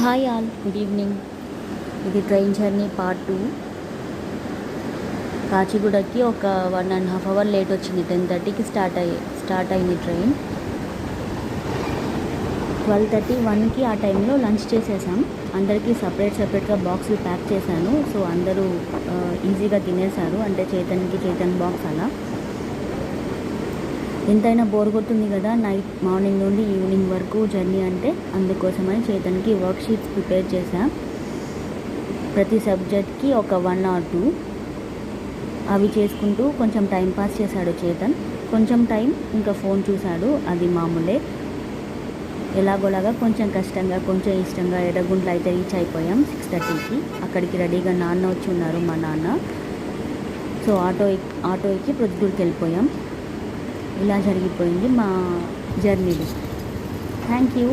Hi all, good evening. ఇది train journey part 2. కాచిగూడకి ఒక 1.5 hour late వచ్చింది. 10:30కి స్టార్ట్ అయింది ట్రైన్. 12:31కి ఆ టైంలో లంచ్ చేసేసాం. అందరికీ సపరేట్గా బాక్సులు ప్యాక్ చేశాను. సో అందరూ ఈజీగా తినేశారు. అంటే చేతన్ బాక్స్ అలా. ఎంతైనా బోర్ కొడుతుంది కదా మార్నింగ్ నుండి ఈవినింగ్ వరకు జర్నీ అంటే. అందుకోసమని చేతన్కి వర్క్ షీట్స్ ప్రిపేర్ చేశాం. ప్రతి సబ్జెక్ట్కి ఒక 1 or 2 అవి చేసుకుంటూ కొంచెం టైం పాస్ చేశాడు చేతన్. కొంచెం టైం ఇంకా ఫోన్ చూశాడు, అది మామూలే. ఎలాగోలాగా కొంచెం కష్టంగా కొంచెం ఇష్టంగా ఎర్రగుంట్ల అయితే రీచ్ అయిపోయాం 6:30కి. అక్కడికి రెడీగా నాన్న వచ్చి ఉన్నారు, మా నాన్న. సో ఆటో ఎక్కి ప్రొద్దుటూరుకి వెళ్ళిపోయాం. ఇలా జరిగిపోయింది మా జర్నీలో. Thank you.